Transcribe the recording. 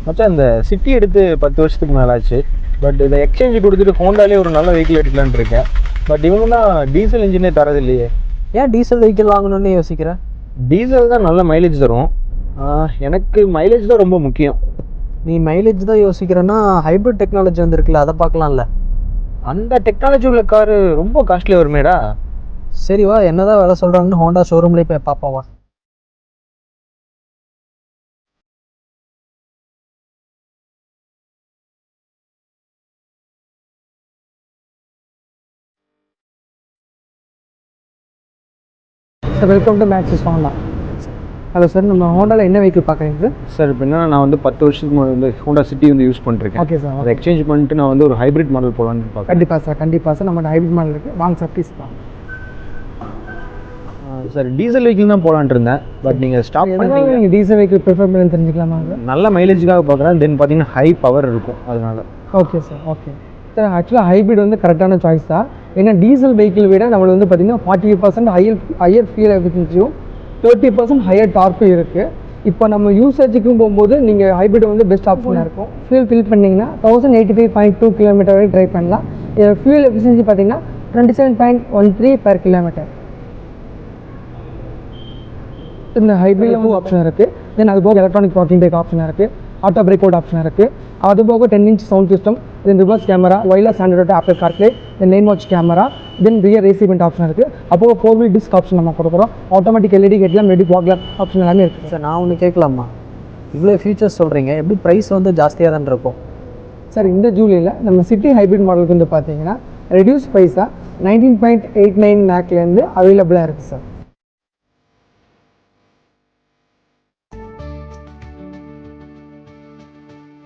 மச்சான் இந்த சிட்டி எடுத்து 10 வருஷத்துக்கு மேலே ஆச்சு. பட் இதை எக்ஸ்சேஞ்சு கொடுத்துட்டு ஹோண்டாலே ஒரு நல்ல வெஹிக்கிள் எடுக்கலான்னு இருக்கேன். பட் இவங்க தான் டீசல் இன்ஜினே தரது இல்லையே. ஏன் டீசல் வெஹிக்கிள் வாங்கணும்னு யோசிக்கிறேன்? டீசல் தான் நல்ல மைலேஜ் தரும். எனக்கு மைலேஜ் தான் ரொம்ப முக்கியம். நீ மைலேஜ் தான் யோசிக்கிறேன்னா ஹைப்ரிட் டெக்னாலஜி வந்துருக்குல்ல, அதை பார்க்கலாம்ல. அந்த டெக்னாலஜி உள்ள காரு ரொம்ப காஸ்ட்லி வருமேடா. சரி வா, என்னதான் வேலை சொல்கிறாங்கன்னு ஹோண்டா ஷோரூம்லேயே போய் பார்ப்போம் வா. Sir welcome to Maxis Honda. Hello sir, நம்ம ஹோண்டாவில் என்ன வெஹிக்கிள் பார்க்குறீங்க சார்? இப்போ என்னன்னா நான் வந்து 10 வருஷத்துக்கு முன்னாடி வந்து ஹோண்டா சிட்டி வந்து யூஸ் பண்ணிருக்கேன். Okay sir. அதை எக்ஸ்சேஞ்ச் பண்ணிட்டு நான் வந்து ஒரு ஹைப்ரிட் மாடல் போகலான்னு பார்க்குறேன். கண்டிப்பாக சார் நம்மளோட ஹைப்ரிட் மாடல் இருக்குது. வாங்க சார் ப்ளீஸ் வாங்க. சார் டீசல் வெஹிக்கிள் தான் போகலான்ட்டு இருந்தேன். பட் நீங்கள் ஸ்டாப் பண்ணி நீங்கள் டீசல் வெஹிக்கிள் ப்ரிஃபர் பண்ணி தெரிஞ்சுக்கலாமா? நல்ல மைலேஜுக்காக பார்க்குறேன். தென் பார்த்தீங்கன்னா ஹை பவர் இருக்கும் அதனால. Okay sir. ஓகே சார், ஆக்சுவலாக ஹைப்ரிட் வந்து கரெக்டான சாய்ஸ் தான். ஏன்னா டீசல் வெஹிக்கிள் விட நம்மளுக்கு வந்து பார்த்திங்கன்னா 40% ஹையர் ஃபியூல் எஃபிஷியன்சியும் 30% ஹையர் டார்க்கும் இருக்குது. இப்போ நம்ம யூசேஜுக்கும் போகும்போது நீங்கள் ஹைப்ரிட் வந்து பெஸ்ட் ஆப்ஷனாக இருக்கும். ஃபியூல் ஃபில் பண்ணிங்கன்னா 1085.2 கிலோமீட்டர் வரை ட்ரைவ் பண்ணலாம். இதில் ஃபியூல் எஃபிஷியன்சி பார்த்தீங்கன்னா 27.13 per கிலோமீட்டர். இந்த ஹைப்ரிட் ஆப்ஷன் இருக்குது. தென் அது போக எலக்ட்ரானிக் த்ராட்டிலிங் பிரேக் ஆப்ஷன் இருக்குது, ஆட்டோ பிரேக் அவுட் ஆப்ஷன் இருக்குது. அது போக 10 inch sound system, then reverse camera, wireless android Apple CarPlay, then line watch camera, then rear AC vent option இருக்குது. அப்போ 4 wheel டிஸ்க் ஆப்ஷன் நம்ம கொடுக்குறோம். Automatic LED headlamp, ready fog lamp option எல்லாமே இருக்குது. Sir நான் ஒன்று கேட்கலாமா? இவ்வளோ ஃபீச்சர்ஸ் சொல்கிறீங்க, எப்படி ப்ரைஸ் வந்து ஜாஸ்தியாக தான் இருக்கும்? சார் இந்த ஜூலையில் நம்ம சிட்டி ஹைப்ரிட் மாடலுக்கு வந்து பார்த்தீங்கன்னா ரெடியூஸ் ப்ரைஸாக 19.89 லேக்லேருந்து அவைலபிளாக இருக்குது சார்.